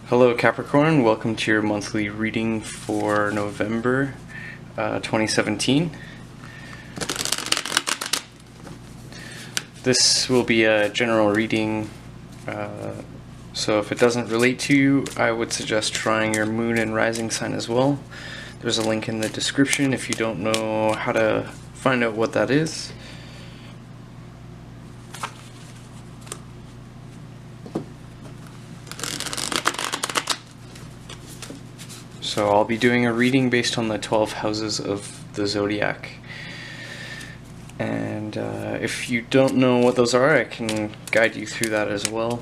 Hello Capricorn, welcome to your monthly reading for November 2017. This will be a general reading, so if it doesn't relate to you, I would suggest trying your moon and rising sign as well. There's a link in the description if you don't know how to find out what that is. So I'll be doing a reading based on the 12 houses of the zodiac. And if you don't know what those are, I can guide you through that as well.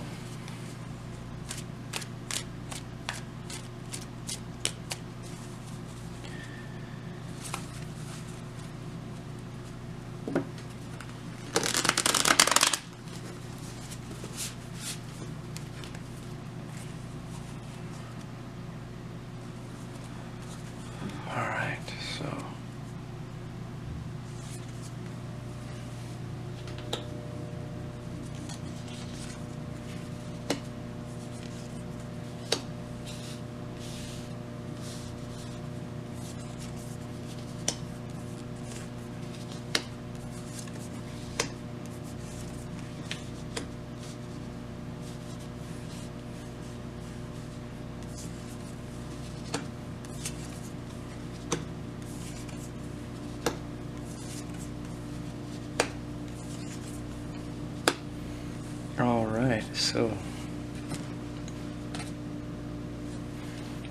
Alright, so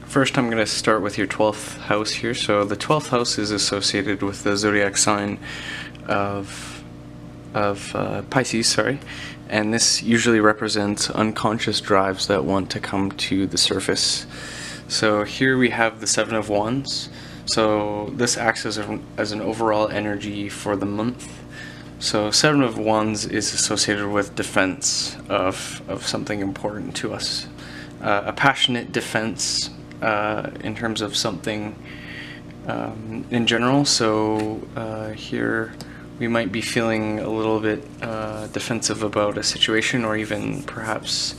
first I'm going to start with your 12th house here. So the 12th house is associated with the zodiac sign of Pisces, and this usually represents unconscious drives that want to come to the surface. So here we have the Seven of Wands. So this acts as an overall energy for the month. So Seven of Wands is associated with defense of something important to us. A passionate defense in terms of something in general. So here we might be feeling a little bit defensive about a situation, or even perhaps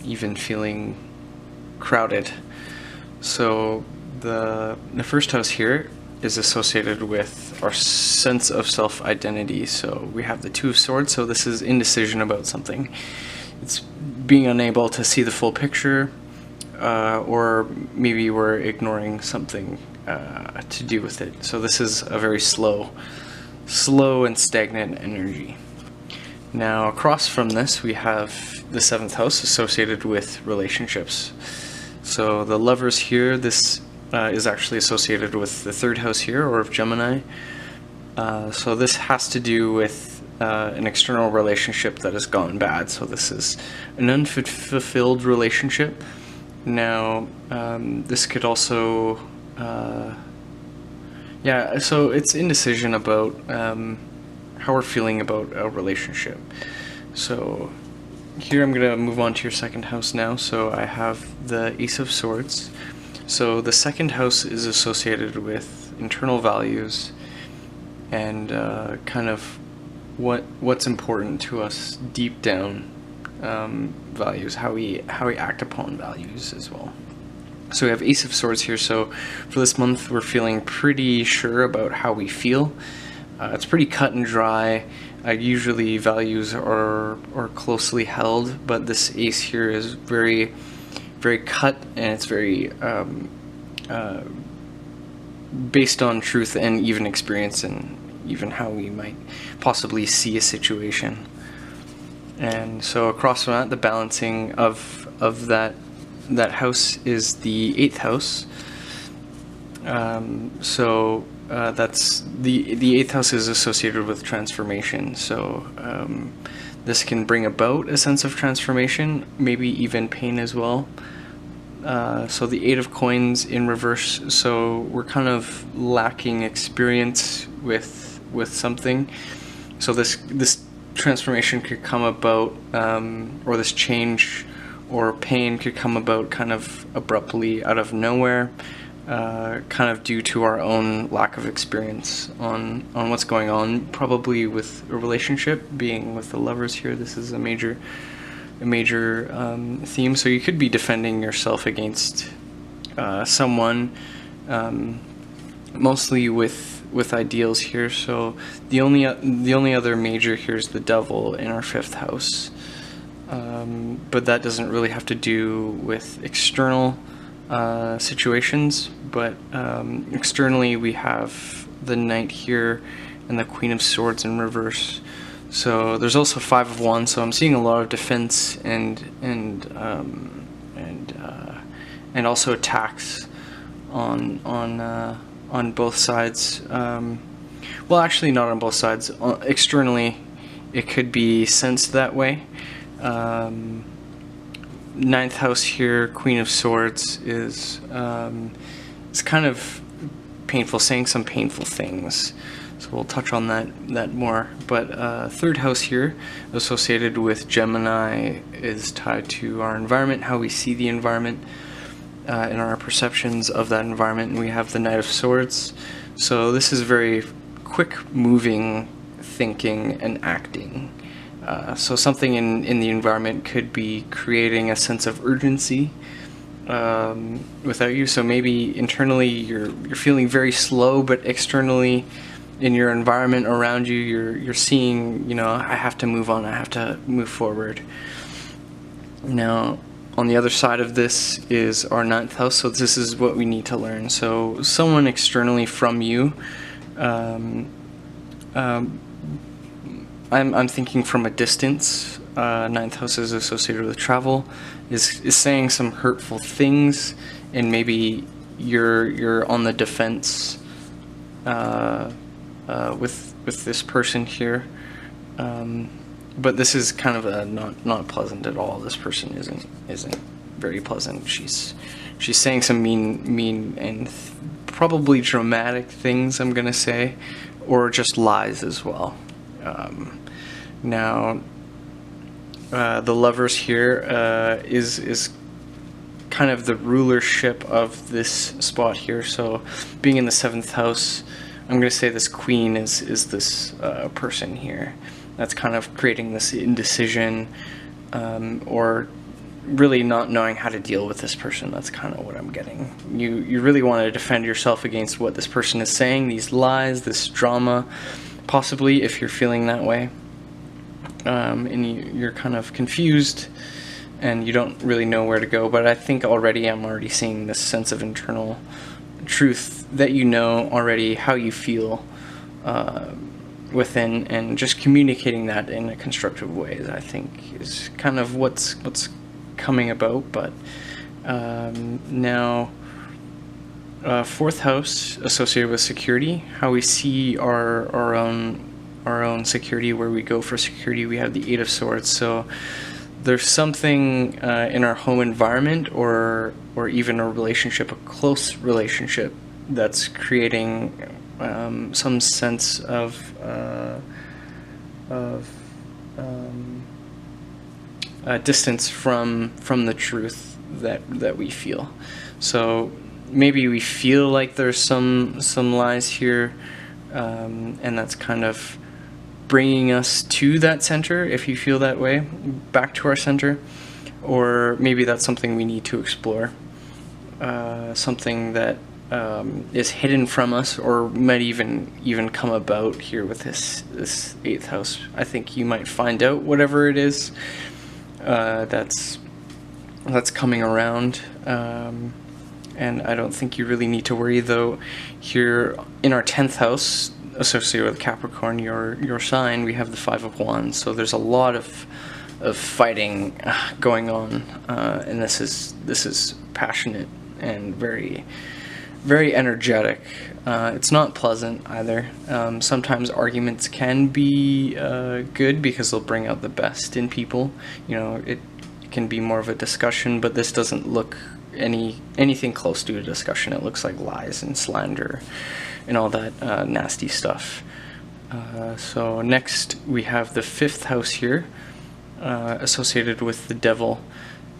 even feeling crowded. So the first house here is associated with our sense of self-identity. So we have the Two of Swords, so this is indecision about something. It's being unable to see the full picture, or maybe we're ignoring something to do with it. So this is a very slow and stagnant energy. Now across from this we have the 7th house associated with relationships. So the Lovers here, this is actually associated with the 3rd house here, or of Gemini. So this has to do with an external relationship that has gone bad. So this is an unfulfilled relationship. Now this could also so it's indecision about how we're feeling about a relationship. So here I'm going to move on to your 2nd house now. So I have the Ace of Swords. So the 2nd house is associated with internal values and kind of what's important to us deep down, values, how we act upon values as well. So we have Ace of Swords here. So for this month we're feeling pretty sure about how we feel. It's pretty cut and dry. Usually values are closely held, but this ace here is very cut, and it's very based on truth and even experience, and even how we might possibly see a situation. And so across from that, the balancing of that house is the 8th house. That's the 8th house is associated with transformation. So this can bring about a sense of transformation, maybe even pain as well. So the 8 of Coins in reverse, so we're kind of lacking experience with something. So this transformation could come about, or this change or pain could come about kind of abruptly out of nowhere, kind of due to our own lack of experience on what's going on, probably with a relationship. Being with the Lovers here, this is a major theme. So you could be defending yourself against someone, mostly with ideals here. So the only other major here is the devil in our 5th house, but that doesn't really have to do with external situations. But externally, we have the Knight here and the Queen of Swords in reverse. So there's also 5 of Wands. So I'm seeing a lot of defense and also attacks on both sides. Well, actually, not on both sides. Externally, it could be sensed that way. 9th house here, Queen of Swords, is it's kind of painful, saying some painful things. So we'll touch on that more. But 3rd house here, associated with Gemini, is tied to our environment, how we see the environment, and our perceptions of that environment. And we have the Knight of Swords. So this is very quick moving thinking and acting. So something in the environment could be creating a sense of urgency without you. So maybe internally you're feeling very slow, but externally in your environment around you, you're seeing, you know, I have to move on, I have to move forward. Now, on the other side of this is our 9th house, so this is what we need to learn. So someone externally from you, I'm thinking from a distance. 9th house is associated with travel, is saying some hurtful things, and maybe you're on the defense with this person here. But this is kind of not pleasant at all. This person isn't very pleasant. She's saying some mean and probably dramatic things, I'm gonna say, or just lies as well. Now, the Lovers here is kind of the rulership of this spot here. So being in the 7th house, I'm going to say this Queen is this person here. That's kind of creating this indecision, or really not knowing how to deal with this person. That's kind of what I'm getting. You really want to defend yourself against what this person is saying, these lies, this drama, possibly, if you're feeling that way. And you're kind of confused and you don't really know where to go. But I think I'm already seeing this sense of internal truth that you know already how you feel within, and just communicating that in a constructive way, I think is kind of what's coming about. But now 4th house associated with security, how we see our own security, where we go for security. We have the 8 of Swords. So there's something in our home environment, or even a relationship, a close relationship, that's creating some sense of distance from the truth that we feel. So maybe we feel like there's some lies here, and that's kind of bringing us to that center, if you feel that way, back to our center. Or maybe that's something we need to explore, something that is hidden from us, or might even come about here with this 8th house. I think you might find out whatever it is that's coming around, and I don't think you really need to worry. Though here in our 10th house, associated with Capricorn, your sign, we have the 5 of Wands. So there's a lot of fighting going on, and this is passionate and very, very energetic. It's not pleasant either. Sometimes arguments can be good because they'll bring out the best in people. You know, it can be more of a discussion, but this doesn't look anything close to a discussion. It looks like lies and slander and all that nasty stuff. So next we have the 5th house here, associated with the Devil.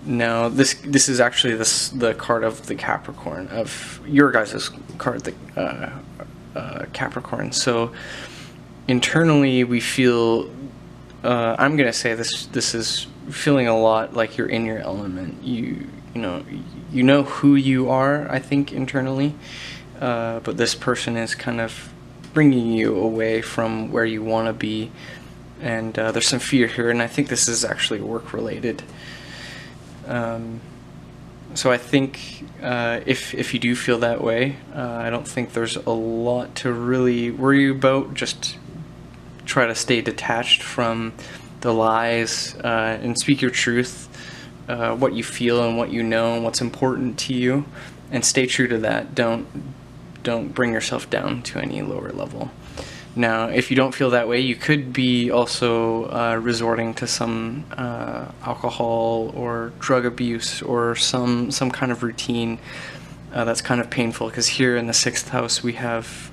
Now this is actually the card of the Capricorn, of your guys' card, the Capricorn. So internally we feel, I'm gonna say this is feeling a lot like you're in your element. You know who you are, I think, internally, but this person is kind of bringing you away from where you want to be, and there's some fear here, and I think this is actually work related. So I think if you do feel that way, I don't think there's a lot to really worry about. Just try to stay detached from the lies and speak your truth, what you feel and what you know and what's important to you, and stay true to that. Don't bring yourself down to any lower level. Now, if you don't feel that way, you could be also resorting to some alcohol or drug abuse or some kind of routine that's kind of painful, because here in the 6th house we have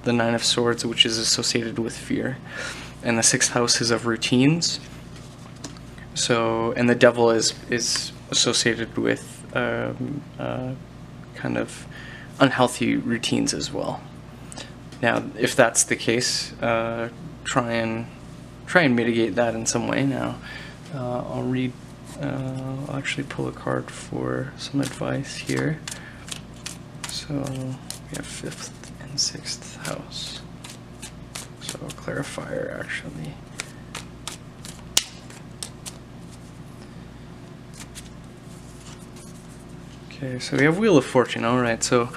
the 9 of Swords, which is associated with fear, and the 6th house is of routines. So, and the Devil is associated with kind of unhealthy routines as well. Now, if that's the case, try and mitigate that in some way. Now, I'll actually pull a card for some advice here. So we have 5th and 6th house. So clarifier, actually. Okay, so we have Wheel of Fortune. All right, so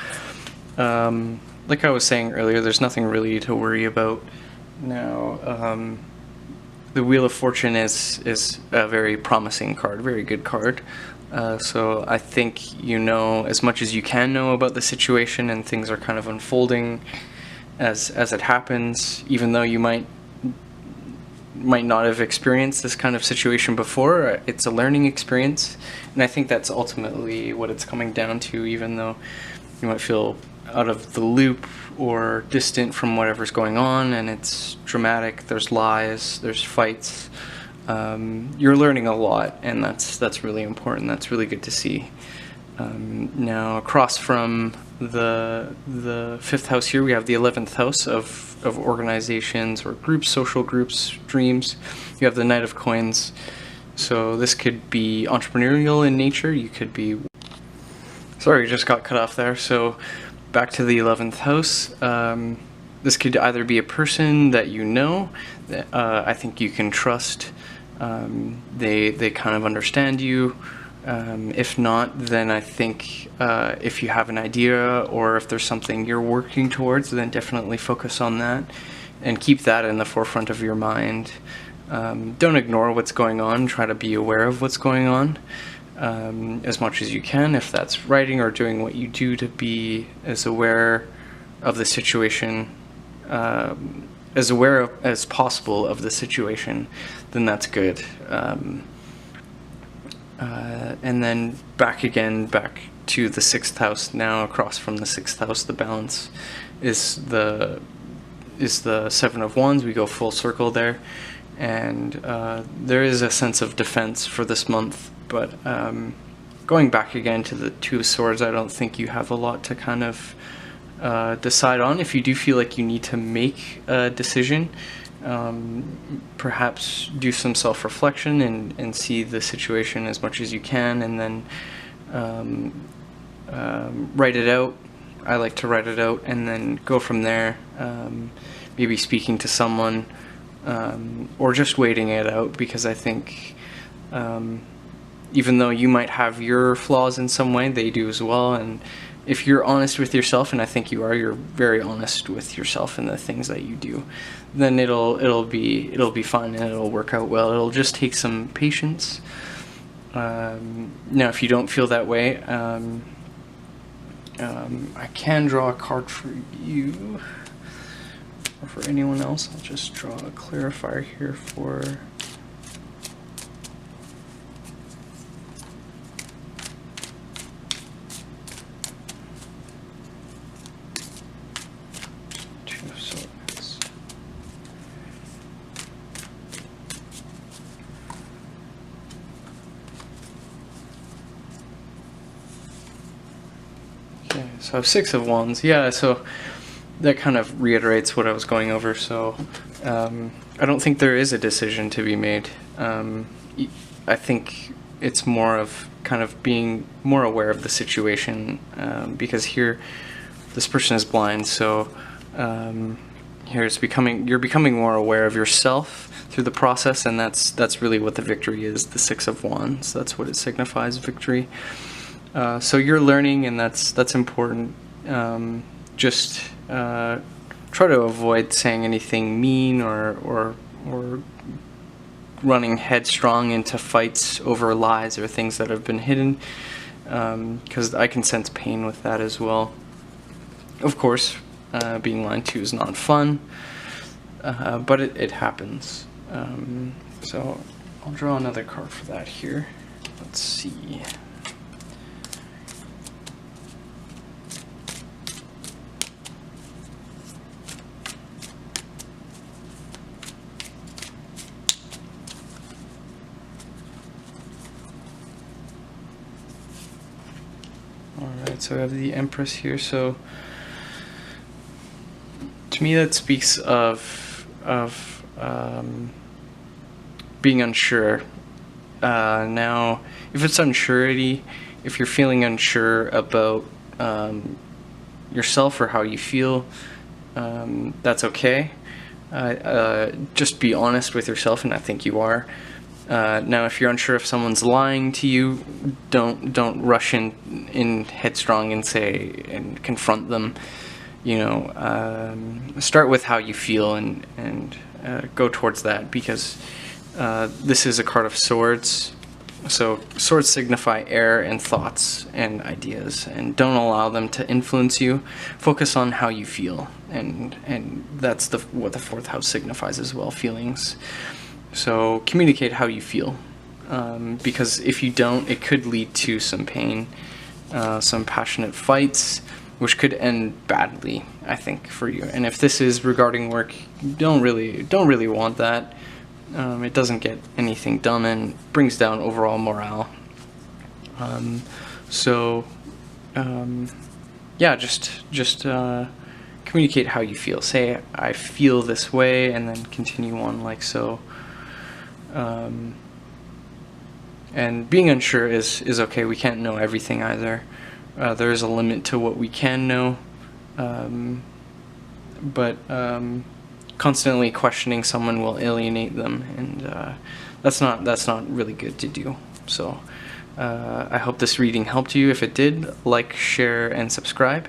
like I was saying earlier, there's nothing really to worry about. Now, the Wheel of Fortune is a very promising card, very good card. So I think you know as much as you can know about the situation, and things are kind of unfolding as it happens, even though you might not have experienced this kind of situation before. It's a learning experience, and I think that's ultimately what it's coming down to, even though you might feel out of the loop or distant from whatever's going on, and it's dramatic, there's lies, there's fights. You're learning a lot, and that's really important. That's really good to see. Now, across from the 5th house here, we have the 11th house of organizations or groups, social groups, dreams. You have the Knight of Coins. So this could be entrepreneurial in nature. You could be... Sorry, just got cut off there. So back to the 11th house. This could either be a person that you know, that I think you can trust. They kind of understand you. If not, then I think if you have an idea or if there's something you're working towards, then definitely focus on that and keep that in the forefront of your mind. Don't ignore what's going on. Try to be aware of what's going on as much as you can. If that's writing or doing what you do to be as aware of the situation, as aware as possible of the situation, then that's good. And then back to the 6th house. Now across from the 6th house, the balance is the 7 of Wands. We go full circle there, and there is a sense of defense for this month, but going back again to the 2 of Swords, I don't think you have a lot to kind of decide on. If you do feel like you need to make a decision, perhaps do some self-reflection and see the situation as much as you can, and then write it out. I like to write it out and then go from there, maybe speaking to someone, or just waiting it out, because I think even though you might have your flaws in some way, they do as well. And if you're honest with yourself, and I think you are, you're very honest with yourself and the things that you do, then it'll be fun and it'll work out well. It'll just take some patience. Now, if you don't feel that way, I can draw a card for you or for anyone else. I'll just draw a clarifier here for... So I have 6 of Wands. Yeah, so that kind of reiterates what I was going over. So I don't think there is a decision to be made. I think it's more of kind of being more aware of the situation, because here this person is blind, so here you're becoming more aware of yourself through the process, and that's really what the victory is. The Six of Wands, that's what it signifies, victory. So you're learning, and that's important. Just try to avoid saying anything mean or running headstrong into fights over lies or things that have been hidden, because I can sense pain with that as well. Of course, being lied to is not fun, but it happens. So I'll draw another card for that here. Let's see. Alright, so I have the Empress here. So to me that speaks of being unsure. Now, if it's unsurety, if you're feeling unsure about yourself or how you feel, that's okay. Just be honest with yourself, and I think you are. Now, if you're unsure if someone's lying to you, don't rush in headstrong and confront them. You know, start with how you feel and go towards that, because this is a card of swords. So swords signify air and thoughts and ideas, and don't allow them to influence you. Focus on how you feel, and that's what the fourth house signifies as well, feelings. So communicate how you feel, because if you don't, it could lead to some pain, some passionate fights, which could end badly, I think, for you. And if this is regarding work, you don't really want that. It doesn't get anything done and brings down overall morale. Yeah, just communicate how you feel. Say, I feel this way, and then continue on like so. And being unsure is okay. We can't know everything either. There is a limit to what we can know, but constantly questioning someone will alienate them, and that's not really good to do. So I hope this reading helped you. If it did, like, share, and subscribe.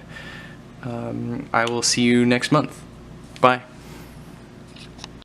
I will see you next month. Bye.